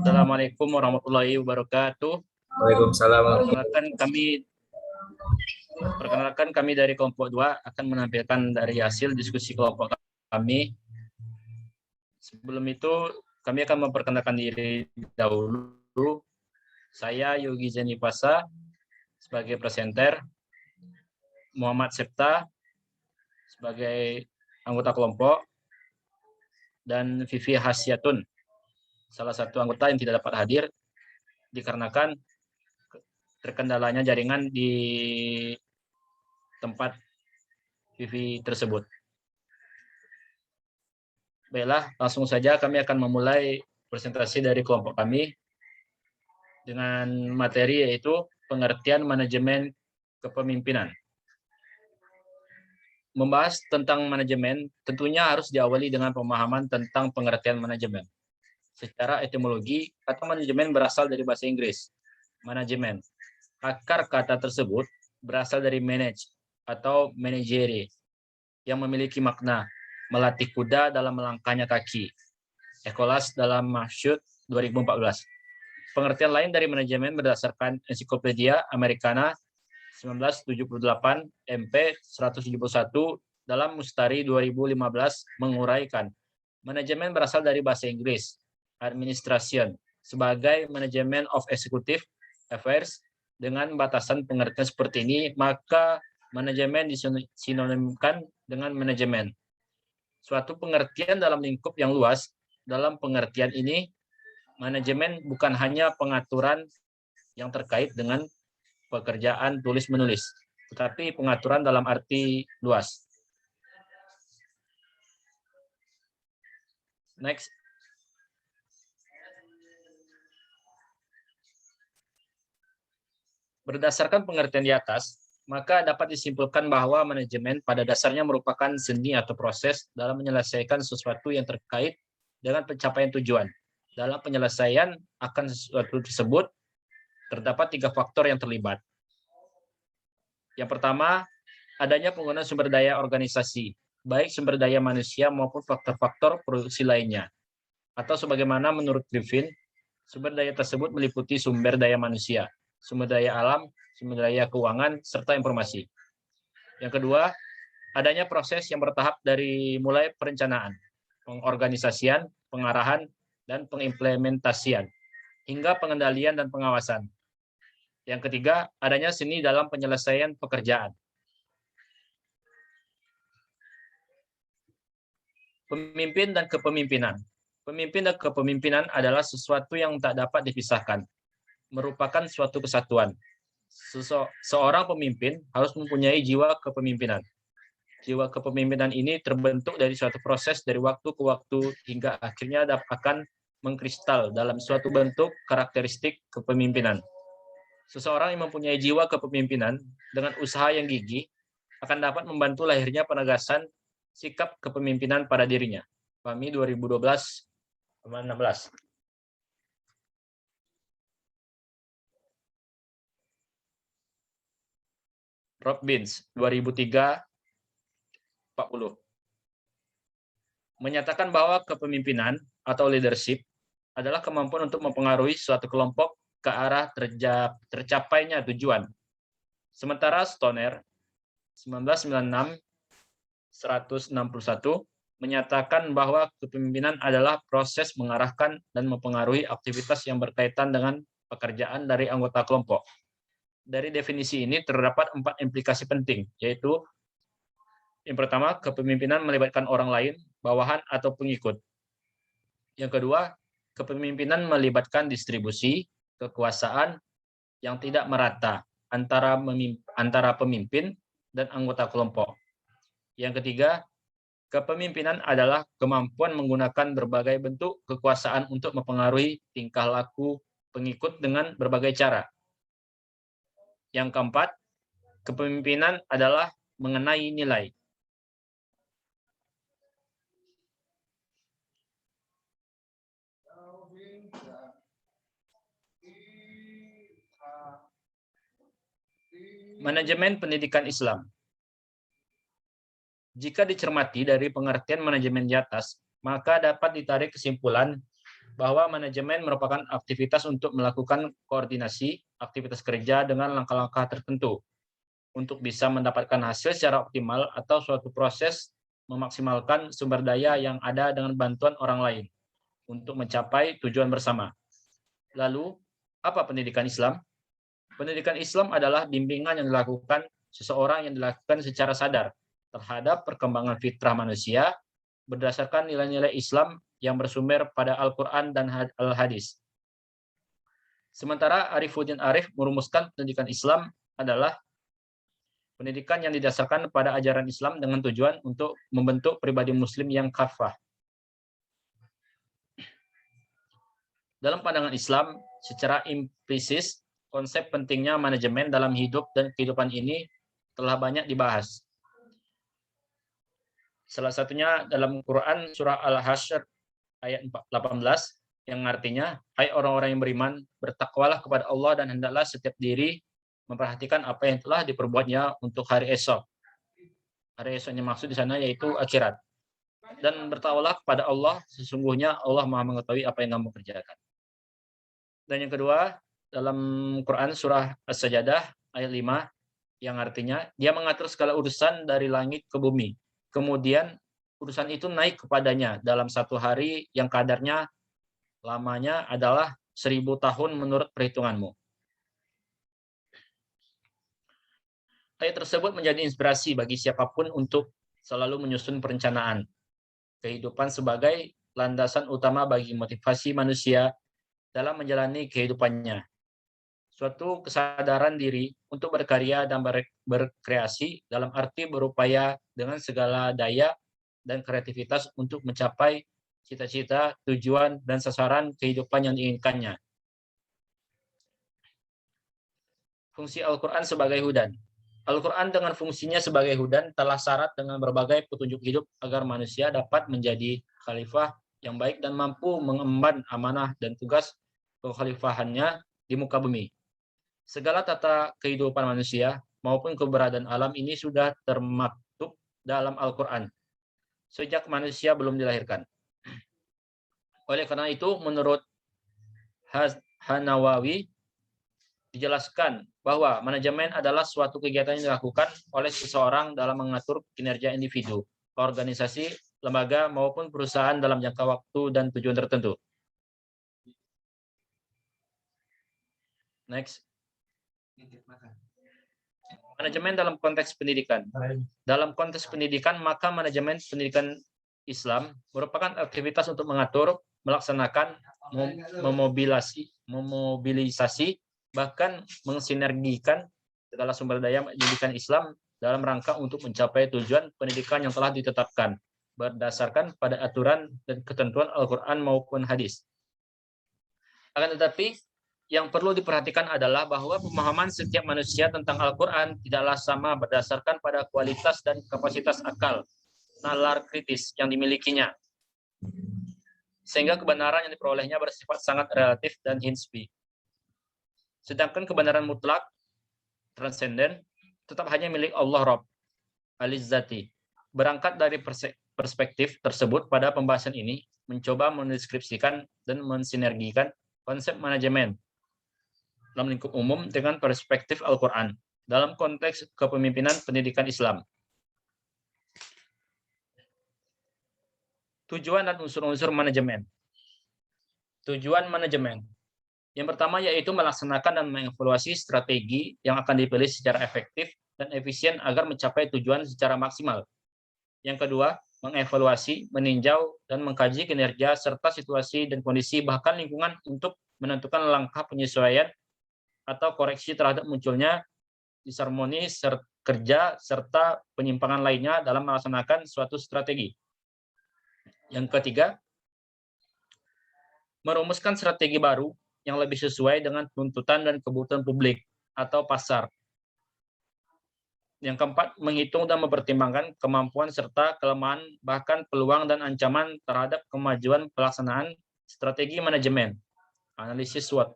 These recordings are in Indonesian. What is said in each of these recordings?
Assalamualaikum warahmatullahi wabarakatuh. Waalaikumsalam. Perkenalkan kami dari kelompok 2 akan menampilkan dari hasil diskusi kelompok kami. Sebelum itu kami akan memperkenalkan diri dahulu. Saya Yogi Zenipasa sebagai presenter, Muhammad Septa sebagai anggota kelompok, dan Vivi Hasyatun, salah satu anggota yang tidak dapat hadir dikarenakan terkendalanya jaringan di tempat Vivi tersebut. Baiklah, langsung saja kami akan memulai presentasi dari kelompok kami dengan materi yaitu pengertian manajemen kepemimpinan. Membahas tentang manajemen tentunya harus diawali dengan pemahaman tentang pengertian manajemen. Secara etimologi, kata manajemen berasal dari bahasa Inggris, manajemen. Akar kata tersebut berasal dari manage atau managere yang memiliki makna melatih kuda dalam melangkahnya kaki. Ecolas dalam Masyhud 2014. Pengertian lain dari manajemen berdasarkan Ensiklopedia Americana 1978 MP 171 dalam Mustari 2015 menguraikan manajemen berasal dari bahasa Inggris administration sebagai manajemen of executive affairs. Dengan batasan pengertian seperti ini, maka manajemen disinonimkan dengan manajemen suatu pengertian dalam lingkup yang luas. Dalam pengertian ini, manajemen bukan hanya pengaturan yang terkait dengan pekerjaan tulis-menulis, tetapi pengaturan dalam arti luas. Next. Berdasarkan pengertian di atas, maka dapat disimpulkan bahwa manajemen pada dasarnya merupakan seni atau proses dalam menyelesaikan sesuatu yang terkait dengan pencapaian tujuan. Dalam penyelesaian akan sesuatu tersebut, terdapat 3 faktor yang terlibat. Yang pertama, adanya penggunaan sumber daya organisasi, baik sumber daya manusia maupun faktor-faktor produksi lainnya. Atau sebagaimana menurut Griffin, sumber daya tersebut meliputi sumber daya manusia, sumber daya alam, sumber daya keuangan, serta informasi. Yang kedua, adanya proses yang bertahap dari mulai perencanaan, pengorganisasian, pengarahan, dan pengimplementasian, hingga pengendalian dan pengawasan. Yang ketiga, adanya seni dalam penyelesaian pekerjaan. Pemimpin dan kepemimpinan. Pemimpin dan kepemimpinan adalah sesuatu yang tak dapat dipisahkan, merupakan suatu kesatuan. Seorang pemimpin harus mempunyai jiwa kepemimpinan. Jiwa kepemimpinan ini terbentuk dari suatu proses dari waktu ke waktu hingga akhirnya akan mengkristal dalam suatu bentuk karakteristik kepemimpinan. Seseorang yang mempunyai jiwa kepemimpinan dengan usaha yang gigih akan dapat membantu lahirnya penegasan sikap kepemimpinan pada dirinya. PAMI 2012-16. Robbins 2003-40 menyatakan bahwa kepemimpinan atau leadership adalah kemampuan untuk mempengaruhi suatu kelompok ke arah tercapainya tujuan. Sementara Stoner 1996-161 menyatakan bahwa kepemimpinan adalah proses mengarahkan dan mempengaruhi aktivitas yang berkaitan dengan pekerjaan dari anggota kelompok. Dari definisi ini terdapat 4 implikasi penting, yaitu yang pertama, kepemimpinan melibatkan orang lain, bawahan, atau pengikut. Yang kedua, kepemimpinan melibatkan distribusi kekuasaan yang tidak merata antara pemimpin dan anggota kelompok. Yang ketiga, kepemimpinan adalah kemampuan menggunakan berbagai bentuk kekuasaan untuk mempengaruhi tingkah laku pengikut dengan berbagai cara. Yang keempat, kepemimpinan adalah mengenai nilai. Manajemen pendidikan Islam. Jika dicermati dari pengertian manajemen di atas, maka dapat ditarik kesimpulan bahwa manajemen merupakan aktivitas untuk melakukan koordinasi aktivitas kerja dengan langkah-langkah tertentu untuk bisa mendapatkan hasil secara optimal atau suatu proses memaksimalkan sumber daya yang ada dengan bantuan orang lain untuk mencapai tujuan bersama. Lalu, apa pendidikan Islam? Pendidikan Islam adalah bimbingan yang dilakukan seseorang yang dilakukan secara sadar terhadap perkembangan fitrah manusia berdasarkan nilai-nilai Islam yang bersumber pada Al-Quran dan Al-Hadis. Sementara Arifuddin Arif merumuskan pendidikan Islam adalah pendidikan yang didasarkan pada ajaran Islam dengan tujuan untuk membentuk pribadi Muslim yang kafah. Dalam pandangan Islam, secara implisit, konsep pentingnya manajemen dalam hidup dan kehidupan ini telah banyak dibahas. Salah satunya dalam Quran surah Al-Hasyr ayat 18 yang artinya, hai orang-orang yang beriman, bertakwalah kepada Allah dan hendaklah setiap diri memperhatikan apa yang telah diperbuatnya untuk hari esok. Hari esoknya maksud di sana yaitu akhirat. Dan bertakwalah kepada Allah, sesungguhnya Allah Maha mengetahui apa yang kamu kerjakan. Dan yang kedua, dalam Quran surah As-Sajdah ayat 5 yang artinya, dia mengatur segala urusan dari langit ke bumi. Kemudian urusan itu naik kepadanya dalam satu hari yang kadarnya lamanya adalah 1000 tahun menurut perhitunganmu. Ayat tersebut menjadi inspirasi bagi siapapun untuk selalu menyusun perencanaan kehidupan sebagai landasan utama bagi motivasi manusia dalam menjalani kehidupannya. Suatu kesadaran diri untuk berkarya dan berkreasi dalam arti berupaya dengan segala daya dan kreativitas untuk mencapai cita-cita, tujuan, dan sasaran kehidupan yang diinginkannya. Fungsi Al-Quran sebagai hudan. Al-Quran dengan fungsinya sebagai hudan telah syarat dengan berbagai petunjuk hidup agar manusia dapat menjadi khalifah yang baik dan mampu mengemban amanah dan tugas kekhalifahannya di muka bumi. Segala tata kehidupan manusia maupun keberadaan alam ini sudah termaktub dalam Al-Quran sejak manusia belum dilahirkan. Oleh karena itu, menurut Hanawawi, dijelaskan bahwa manajemen adalah suatu kegiatan yang dilakukan oleh seseorang dalam mengatur kinerja individu, organisasi, lembaga, maupun perusahaan dalam jangka waktu dan tujuan tertentu. Next. Manajemen dalam konteks pendidikan. Dalam konteks pendidikan, maka manajemen pendidikan Islam merupakan aktivitas untuk mengatur, melaksanakan, memobilisasi, bahkan mensinergikan segala sumber daya pendidikan Islam dalam rangka untuk mencapai tujuan pendidikan yang telah ditetapkan berdasarkan pada aturan dan ketentuan Al-Quran maupun hadis. Akan tetapi, yang perlu diperhatikan adalah bahwa pemahaman setiap manusia tentang Al-Quran tidaklah sama berdasarkan pada kualitas dan kapasitas akal, nalar kritis yang dimilikinya. Sehingga kebenaran yang diperolehnya bersifat sangat relatif dan hinspi. Sedangkan kebenaran mutlak, transenden, tetap hanya milik Allah Rabb, Al-Izzati. Berangkat dari perspektif tersebut pada pembahasan ini, mencoba mendeskripsikan dan mensinergikan konsep manajemen dalam lingkup umum dengan perspektif Al-Quran dalam konteks kepemimpinan pendidikan Islam. Tujuan dan unsur-unsur manajemen. Tujuan manajemen. Yang pertama yaitu melaksanakan dan mengevaluasi strategi yang akan dipilih secara efektif dan efisien agar mencapai tujuan secara maksimal. Yang kedua, mengevaluasi, meninjau, dan mengkaji kinerja serta situasi dan kondisi bahkan lingkungan untuk menentukan langkah penyesuaian atau koreksi terhadap munculnya disharmoni kerja serta penyimpangan lainnya dalam melaksanakan suatu strategi. Yang ketiga, merumuskan strategi baru yang lebih sesuai dengan tuntutan dan kebutuhan publik atau pasar. Yang keempat, menghitung dan mempertimbangkan kemampuan serta kelemahan bahkan peluang dan ancaman terhadap kemajuan pelaksanaan strategi manajemen, analisis SWOT.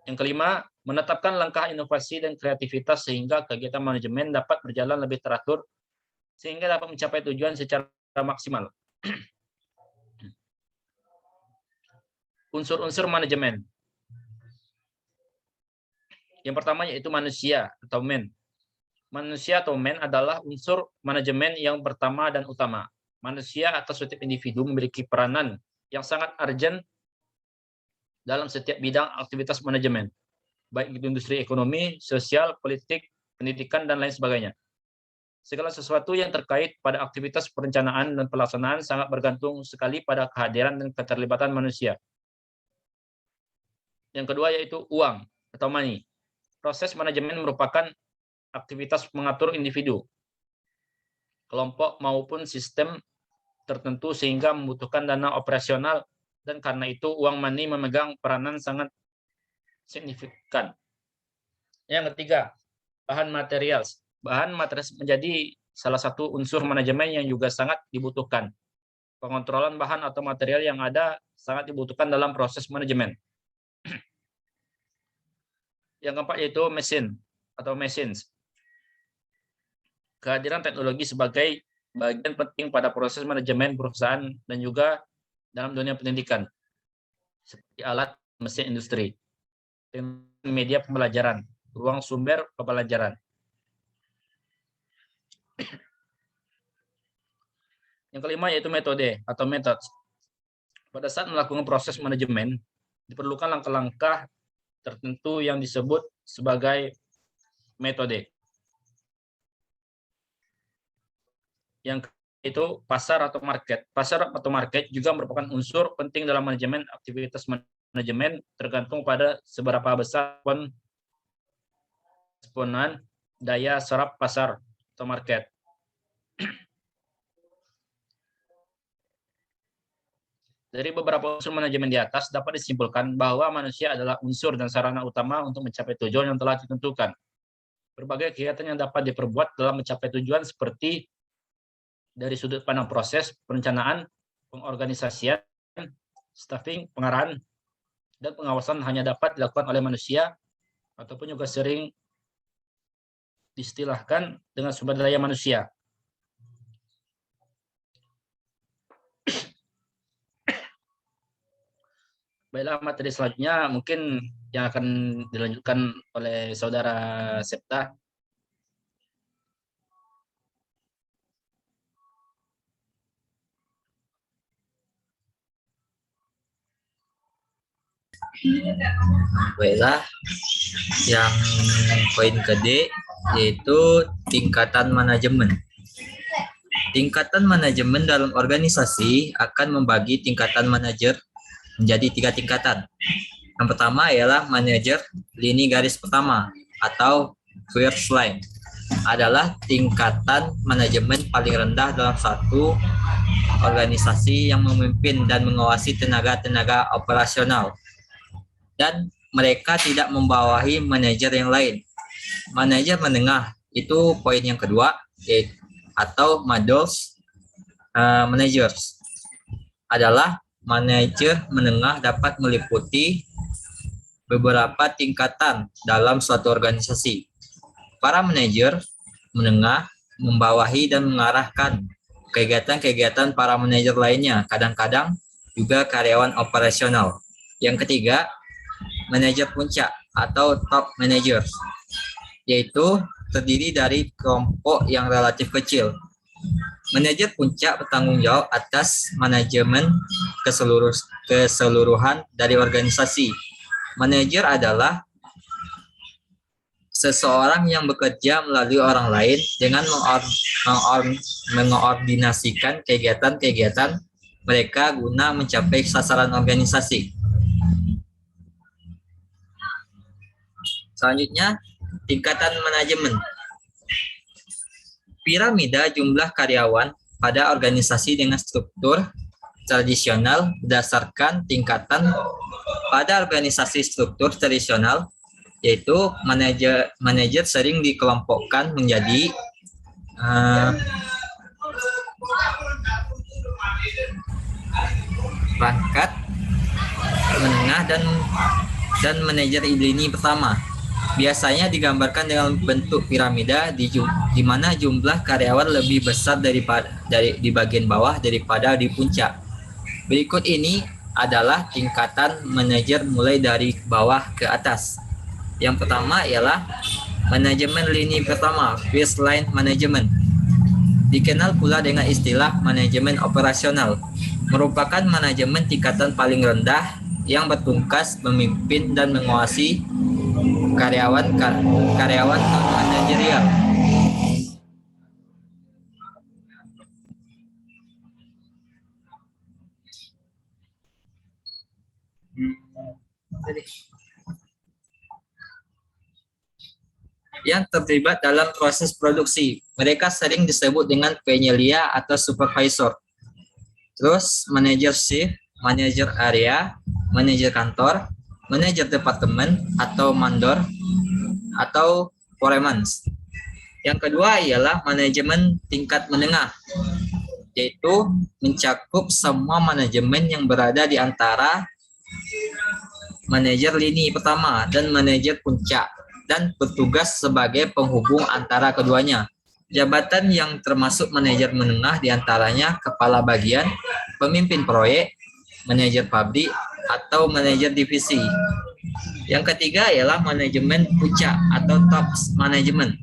Yang kelima, menetapkan langkah inovasi dan kreativitas sehingga kegiatan manajemen dapat berjalan lebih teratur sehingga dapat mencapai tujuan secara maksimal. Unsur-unsur manajemen. Yang pertama yaitu manusia atau man. Manusia atau man adalah unsur manajemen yang pertama dan utama. Manusia atau setiap individu memiliki peranan yang sangat urgent dalam setiap bidang aktivitas manajemen, baik itu industri ekonomi, sosial, politik, pendidikan, dan lain sebagainya. Segala sesuatu yang terkait pada aktivitas perencanaan dan pelaksanaan sangat bergantung sekali pada kehadiran dan keterlibatan manusia. Yang kedua yaitu uang atau money. Proses manajemen merupakan aktivitas mengatur individu, kelompok maupun sistem tertentu sehingga membutuhkan dana operasional, dan karena itu uang money memegang peranan sangat signifikan. Yang ketiga, bahan material. Bahan material menjadi salah satu unsur manajemen yang juga sangat dibutuhkan. Pengontrolan bahan atau material yang ada sangat dibutuhkan dalam proses manajemen. Yang keempat yaitu mesin atau machines. Kehadiran teknologi sebagai bagian penting pada proses manajemen perusahaan dan juga dalam dunia pendidikan, seperti alat mesin industri, media pembelajaran, ruang sumber pembelajaran. Yang kelima yaitu metode atau method. Pada saat melakukan proses manajemen, diperlukan langkah-langkah tertentu yang disebut sebagai metode. Yang itu pasar atau market. Pasar atau market juga merupakan unsur penting dalam manajemen aktivitas manajemen, tergantung pada seberapa besar eksponan daya serap pasar atau market. Dari beberapa unsur manajemen di atas dapat disimpulkan bahwa manusia adalah unsur dan sarana utama untuk mencapai tujuan yang telah ditentukan. Berbagai kegiatan yang dapat diperbuat dalam mencapai tujuan seperti dari sudut pandang proses, perencanaan, pengorganisasian, staffing, pengarahan, dan pengawasan hanya dapat dilakukan oleh manusia, ataupun juga sering diistilahkan dengan sumber daya manusia. Baiklah, materi selanjutnya mungkin yang akan dilanjutkan oleh Saudara Septa. Baiklah, yang poin ke-D yaitu tingkatan manajemen. Tingkatan manajemen dalam organisasi akan membagi tingkatan manajer menjadi 3 tingkatan. Yang pertama ialah manajer lini garis pertama atau first line. Adalah tingkatan manajemen paling rendah dalam satu organisasi yang memimpin dan mengawasi tenaga-tenaga operasional. Dan mereka tidak membawahi manajer yang lain. Manajer menengah itu poin yang kedua, atau middle managers adalah manajer menengah dapat meliputi beberapa tingkatan dalam suatu organisasi. Para manajer menengah membawahi dan mengarahkan kegiatan-kegiatan para manajer lainnya, kadang-kadang juga karyawan operasional. Yang ketiga, manajer puncak atau top managers, yaitu terdiri dari kelompok yang relatif kecil. Manajer puncak bertanggung jawab atas manajemen keseluruhan dari organisasi. Manajer adalah seseorang yang bekerja melalui orang lain dengan mengordinasikan kegiatan-kegiatan mereka guna mencapai sasaran organisasi. Selanjutnya, tingkatan manajemen. Piramida jumlah karyawan pada organisasi dengan struktur tradisional berdasarkan tingkatan. Pada organisasi struktur tradisional, yaitu manajer sering dikelompokkan menjadi pangkat menengah dan manajer lini pertama. biasanya digambarkan dengan bentuk piramida di mana jumlah karyawan lebih besar di bagian bawah daripada di puncak. Berikut ini adalah tingkatan manajer mulai dari bawah ke atas. Yang pertama ialah manajemen lini pertama, first line management. Dikenal pula dengan istilah manajemen operasional, merupakan manajemen tingkatan paling rendah yang bertugas memimpin dan menguasai karyawan non-manajerial. Yang terlibat dalam proses produksi. Mereka sering disebut dengan penyelia atau supervisor. Terus manajer shift, manajer area, manajer kantor, manajer departemen atau mandor, atau foreman. Yang kedua ialah manajemen tingkat menengah, yaitu mencakup semua manajemen yang berada di antara manajer lini pertama dan manajer puncak, dan bertugas sebagai penghubung antara keduanya. Jabatan yang termasuk manajer menengah diantaranya kepala bagian, pemimpin proyek, manajer pabrik, atau manajer divisi. Yang ketiga ialah manajemen puncak atau top management.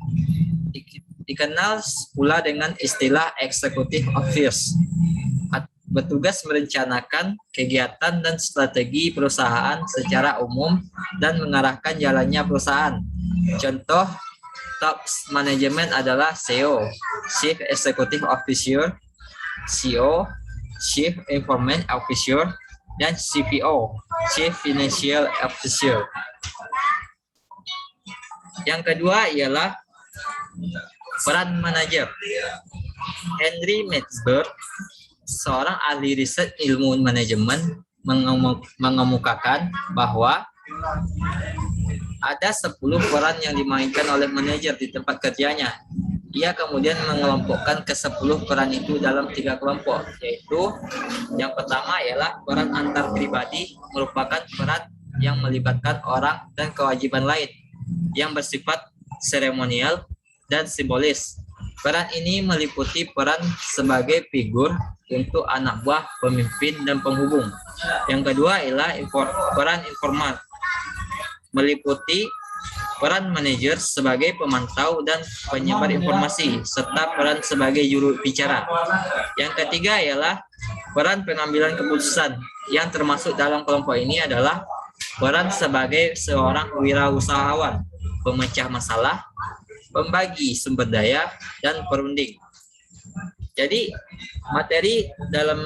Dikenal pula dengan istilah executive office. Bertugas merencanakan kegiatan dan strategi perusahaan secara umum dan mengarahkan jalannya perusahaan. Contoh top management adalah CEO, Chief Executive Officer, CEO, Chief Information Officer, dan CFO, Chief Financial Officer. Yang kedua ialah peran manajer. Henry Metzger, seorang ahli riset ilmu manajemen, mengemukakan bahwa ada 10 peran yang dimainkan oleh manajer di tempat kerjanya. Ia kemudian mengelompokkan ke-10 peran itu dalam 3 kelompok, yaitu yang pertama ialah peran antar pribadi, merupakan peran yang melibatkan orang dan kewajiban lain yang bersifat seremonial dan simbolis. Peran ini meliputi peran sebagai figur untuk anak buah, pemimpin, dan penghubung. Yang kedua ialah peran informal, meliputi peran manajer sebagai pemantau dan penyebar informasi, serta peran sebagai juru bicara. Yang ketiga ialah peran pengambilan keputusan, yang termasuk dalam kelompok ini adalah peran sebagai seorang wirausahawan, pemecah masalah, pembagi sumber daya, dan perunding. Jadi materi dalam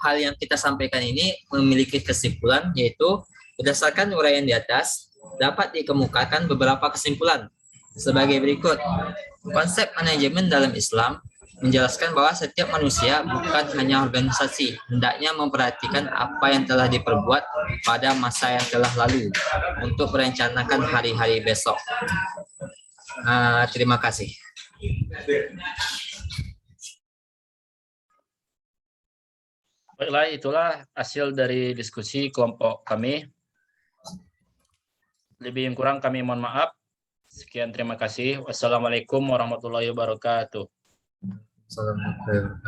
hal yang kita sampaikan ini memiliki kesimpulan, yaitu berdasarkan uraian di atas dapat dikemukakan beberapa kesimpulan sebagai berikut. Konsep manajemen dalam Islam menjelaskan bahwa setiap manusia bukan hanya organisasi, hendaknya memperhatikan apa yang telah diperbuat pada masa yang telah lalu untuk merencanakan hari-hari besok. Terima kasih. Baiklah, itulah hasil dari diskusi kelompok kami. Lebih yang kurang kami mohon maaf. Sekian, terima kasih. Wassalamualaikum warahmatullahi wabarakatuh. Assalamualaikum.